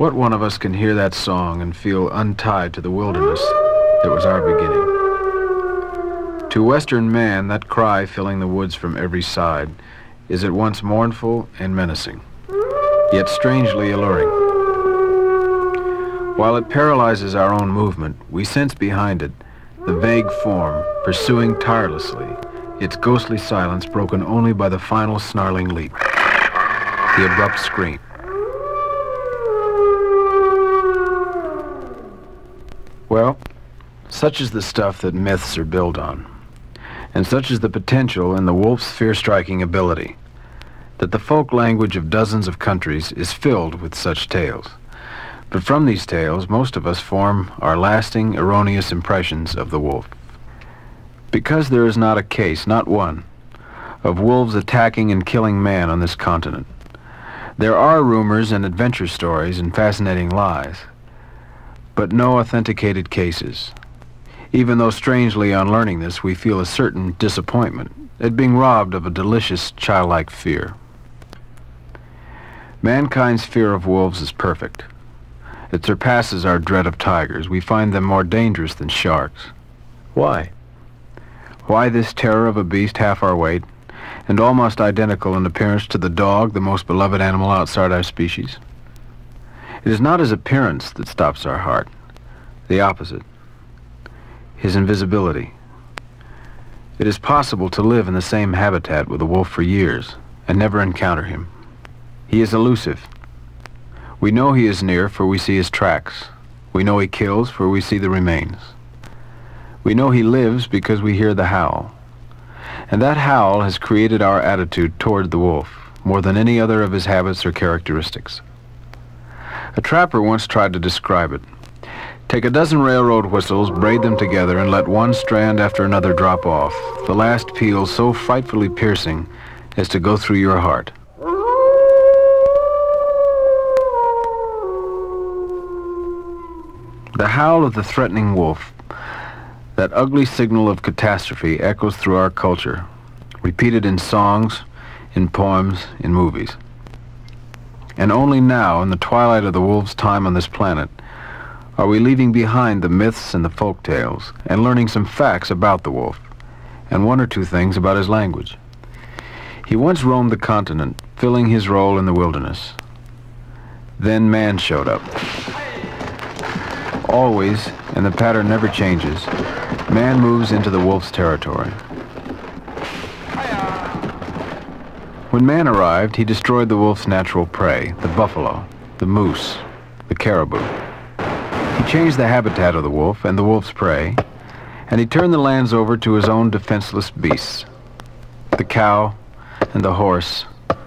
What one of us can hear that song and feel untied to the wilderness that was our beginning? To Western man, that cry filling the woods from every side is at once mournful and menacing, yet strangely alluring. While it paralyzes our own movement, we sense behind it the vague form pursuing tirelessly, its ghostly silence broken only by the final snarling leap, the abrupt scream. Well, such is the stuff that myths are built on, and such is the potential in the wolf's fear-striking ability, that the folk language of dozens of countries is filled with such tales. But from these tales, most of us form our lasting, erroneous impressions of the wolf. Because there is not a case, not one, of wolves attacking and killing man on this continent, there are rumors and adventure stories and fascinating lies, but no authenticated cases. Even though strangely on learning this, we feel a certain disappointment at being robbed of a delicious childlike fear. Mankind's fear of wolves is perfect. It surpasses our dread of tigers. We find them more dangerous than sharks. Why? Why this terror of a beast half our weight, and almost identical in appearance to the dog, the most beloved animal outside our species? It is not his appearance that stops our heart. The opposite. His invisibility. It is possible to live in the same habitat with a wolf for years and never encounter him. He is elusive. We know he is near, for we see his tracks. We know he kills, for we see the remains. We know he lives because we hear the howl. And that howl has created our attitude toward the wolf, more than any other of his habits or characteristics. A trapper once tried to describe it. Take a dozen railroad whistles, braid them together, and let one strand after another drop off, the last peal so frightfully piercing as to go through your heart. The howl of the threatening wolf, that ugly signal of catastrophe, echoes through our culture, repeated in songs, in poems, in movies. And only now, in the twilight of the wolf's time on this planet, are we leaving behind the myths and the folk tales and learning some facts about the wolf, and one or two things about his language. He once roamed the continent, filling his role in the wilderness. Then man showed up. Always, and the pattern never changes, man moves into the wolf's territory. When man arrived, he destroyed the wolf's natural prey, the buffalo, the moose, the caribou. He changed the habitat of the wolf and the wolf's prey, and he turned the lands over to his own defenseless beasts, the cow and the horse,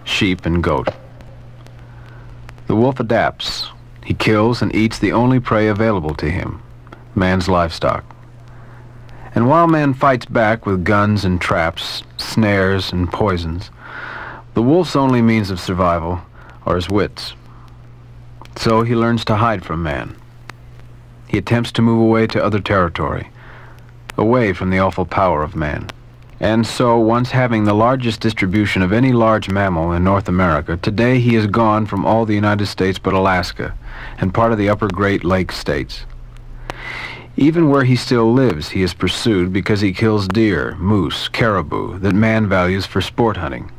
sheep and goat. The wolf adapts. He kills and eats the only prey available to him, man's livestock. And while man fights back with guns and traps, snares and poisons, the wolf's only means of survival are his wits. So he learns to hide from man. He attempts to move away to other territory, away from the awful power of man. And so, once having the largest distribution of any large mammal in North America, today he is gone from all the United States but Alaska and part of the upper Great Lakes states. Even where he still lives, he is pursued because he kills deer, moose, caribou that man values for sport hunting.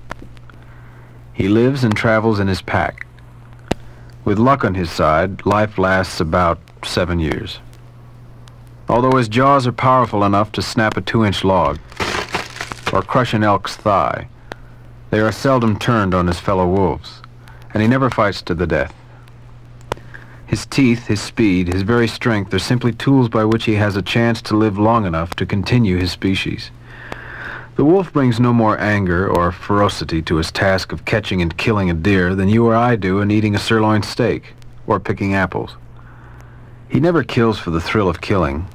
He lives and travels in his pack. With luck on his side, life lasts about 7 years. Although his jaws are powerful enough to snap a 2-inch log or crush an elk's thigh, they are seldom turned on his fellow wolves, and he never fights to the death. His teeth, his speed, his very strength are simply tools by which he has a chance to live long enough to continue his species. The wolf brings no more anger or ferocity to his task of catching and killing a deer than you or I do in eating a sirloin steak or picking apples. He never kills for the thrill of killing,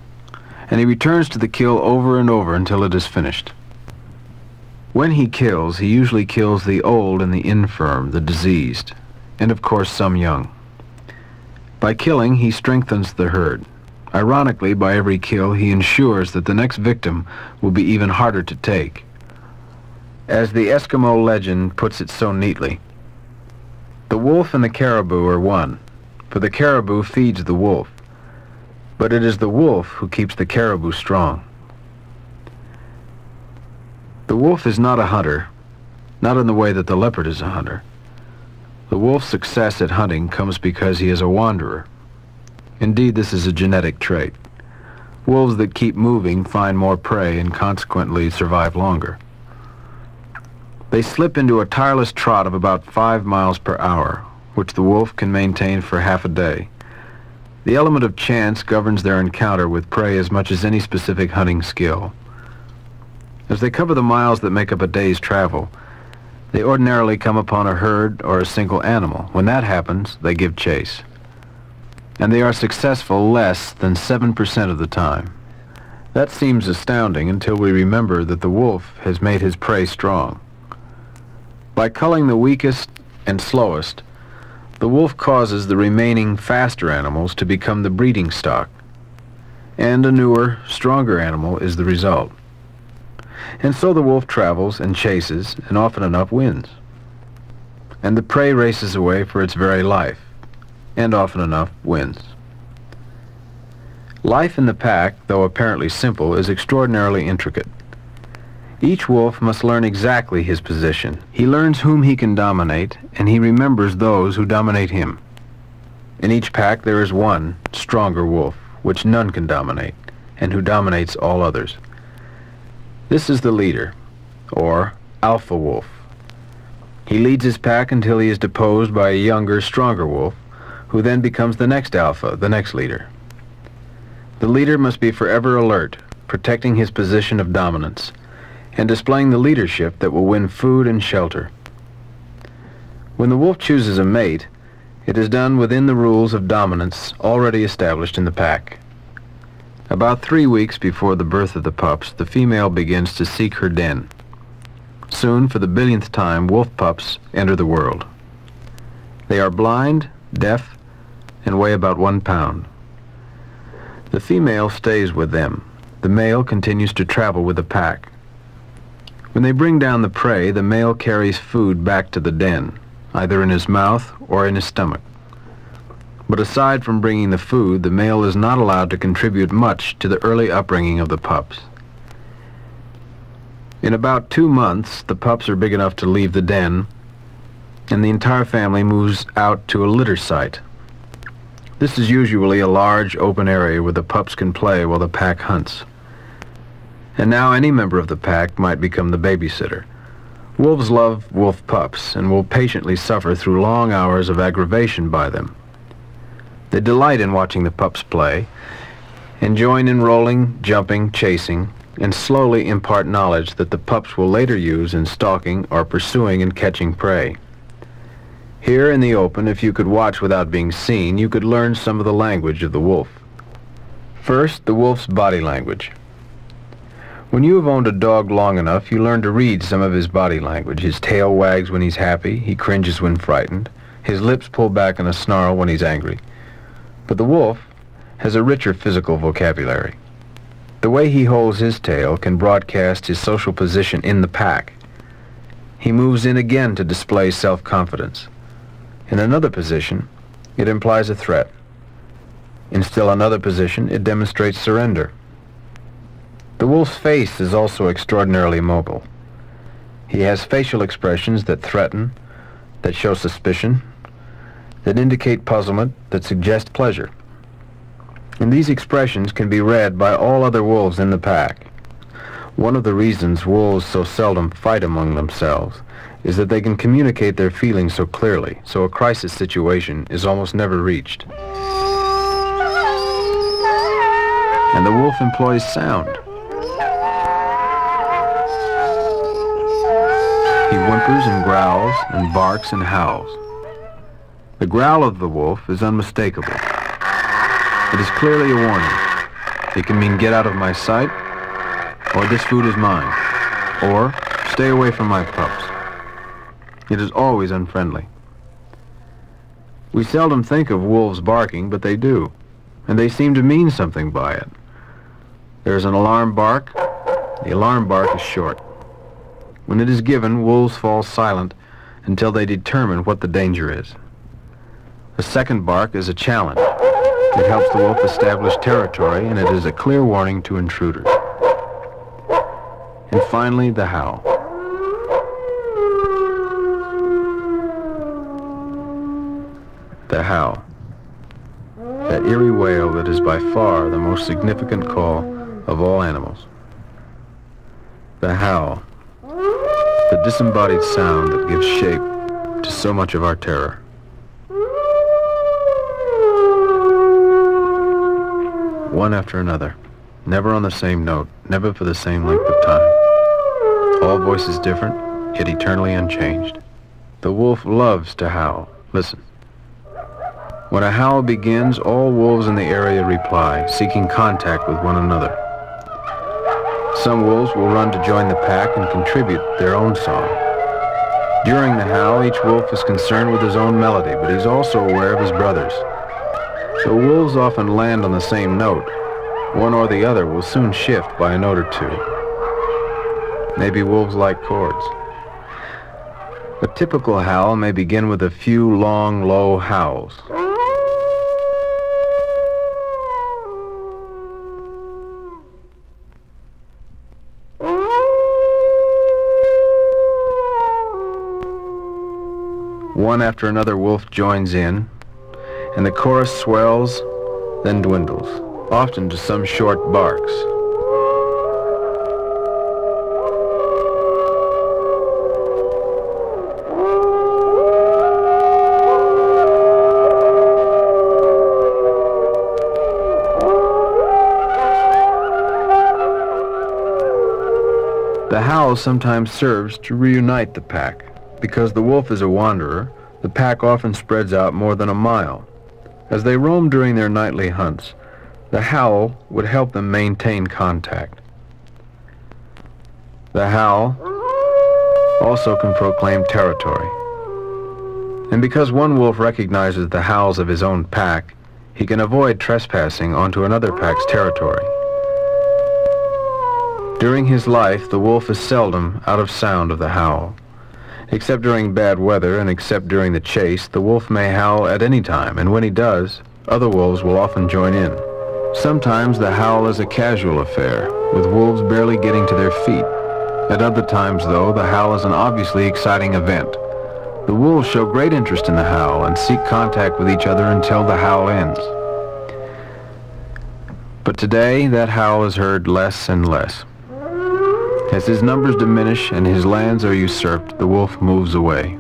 and he returns to the kill over and over until it is finished. When he kills, he usually kills the old and the infirm, the diseased, and of course some young. By killing, he strengthens the herd. Ironically, by every kill, he ensures that the next victim will be even harder to take. As the Eskimo legend puts it so neatly, the wolf and the caribou are one, for the caribou feeds the wolf, but it is the wolf who keeps the caribou strong. The wolf is not a hunter, not in the way that the leopard is a hunter. The wolf's success at hunting comes because he is a wanderer. Indeed, this is a genetic trait. Wolves that keep moving find more prey and consequently survive longer. They slip into a tireless trot of about 5 miles per hour, which the wolf can maintain for half a day. The element of chance governs their encounter with prey as much as any specific hunting skill. As they cover the miles that make up a day's travel, they ordinarily come upon a herd or a single animal. When that happens, they give chase. And they are successful less than 7% of the time. That seems astounding until we remember that the wolf has made his prey strong. By culling the weakest and slowest, the wolf causes the remaining faster animals to become the breeding stock, and a newer, stronger animal is the result. And so the wolf travels and chases, and often enough wins. And the prey races away for its very life, and often enough wins. Life in the pack, though apparently simple, is extraordinarily intricate. Each wolf must learn exactly his position. He learns whom he can dominate, and he remembers those who dominate him. In each pack there is one stronger wolf, which none can dominate, and who dominates all others. This is the leader, or alpha wolf. He leads his pack until he is deposed by a younger, stronger wolf, who then becomes the next alpha, the next leader. The leader must be forever alert, protecting his position of dominance, and displaying the leadership that will win food and shelter. When the wolf chooses a mate, it is done within the rules of dominance already established in the pack. About 3 weeks before the birth of the pups, the female begins to seek her den. Soon, for the billionth time, wolf pups enter the world. They are blind, deaf, and weigh about 1 pound. The female stays with them. The male continues to travel with the pack. When they bring down the prey, the male carries food back to the den, either in his mouth or in his stomach. But aside from bringing the food, the male is not allowed to contribute much to the early upbringing of the pups. In about 2 months, the pups are big enough to leave the den, and the entire family moves out to a litter site. This is usually a large open area where the pups can play while the pack hunts. And now any member of the pack might become the babysitter. Wolves love wolf pups and will patiently suffer through long hours of aggravation by them. They delight in watching the pups play and join in rolling, jumping, chasing, and slowly impart knowledge that the pups will later use in stalking or pursuing and catching prey. Here in the open, if you could watch without being seen, you could learn some of the language of the wolf. First, the wolf's body language. When you have owned a dog long enough, you learn to read some of his body language. His tail wags when he's happy, he cringes when frightened, his lips pull back in a snarl when he's angry. But the wolf has a richer physical vocabulary. The way he holds his tail can broadcast his social position in the pack. He moves in again to display self-confidence. In another position, it implies a threat. In still another position, it demonstrates surrender. The wolf's face is also extraordinarily mobile. He has facial expressions that threaten, that show suspicion, that indicate puzzlement, that suggest pleasure. And these expressions can be read by all other wolves in the pack. One of the reasons wolves so seldom fight among themselves is that they can communicate their feelings so clearly, so a crisis situation is almost never reached. And the wolf employs sound. He whimpers and growls and barks and howls. The growl of the wolf is unmistakable. It is clearly a warning. It can mean get out of my sight, or this food is mine, or stay away from my pups. It is always unfriendly. We seldom think of wolves barking, but they do, and they seem to mean something by it. There is an alarm bark. The alarm bark is short. When it is given, wolves fall silent until they determine what the danger is. The second bark is a challenge. It helps the wolf establish territory, and it is a clear warning to intruders. And finally, the howl. The howl. That eerie wail that is by far the most significant call of all animals. The howl. The disembodied sound that gives shape to so much of our terror. One after another, never on the same note, never for the same length of time. All voices different, yet eternally unchanged. The wolf loves to howl. Listen. When a howl begins, all wolves in the area reply, seeking contact with one another. Some wolves will run to join the pack and contribute their own song. During the howl, each wolf is concerned with his own melody, but he's also aware of his brothers. So wolves often land on the same note. One or the other will soon shift by a note or two. Maybe wolves like chords. A typical howl may begin with a few long, low howls. One after another wolf joins in, and the chorus swells, then dwindles, often to some short barks. The howl sometimes serves to reunite the pack. Because the wolf is a wanderer, the pack often spreads out more than a mile. As they roam during their nightly hunts, the howl would help them maintain contact. The howl also can proclaim territory. And because one wolf recognizes the howls of his own pack, he can avoid trespassing onto another pack's territory. During his life, the wolf is seldom out of sound of the howl. Except during bad weather and except during the chase, the wolf may howl at any time, and when he does, other wolves will often join in. Sometimes the howl is a casual affair, with wolves barely getting to their feet. At other times, though, the howl is an obviously exciting event. The wolves show great interest in the howl and seek contact with each other until the howl ends. But today, that howl is heard less and less. As his numbers diminish and his lands are usurped, the wolf moves away.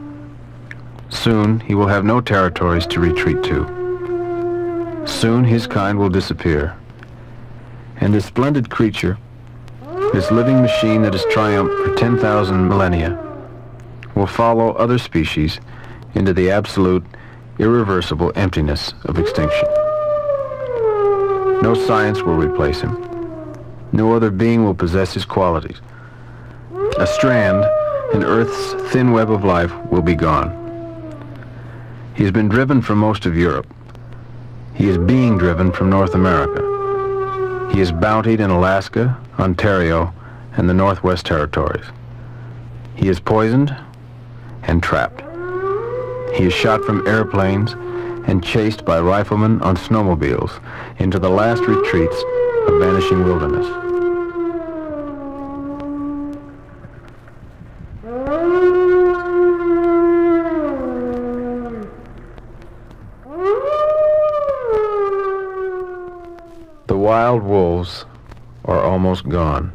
Soon, he will have no territories to retreat to. Soon, his kind will disappear. And this splendid creature, this living machine that has triumphed for 10,000 millennia, will follow other species into the absolute, irreversible emptiness of extinction. No science will replace him. No other being will possess his qualities. A strand in Earth's thin web of life will be gone. He has been driven from most of Europe. He is being driven from North America. He is bountied in Alaska, Ontario, and the Northwest Territories. He is poisoned and trapped. He is shot from airplanes and chased by riflemen on snowmobiles into the last retreats of vanishing wilderness. The wild wolves are almost gone.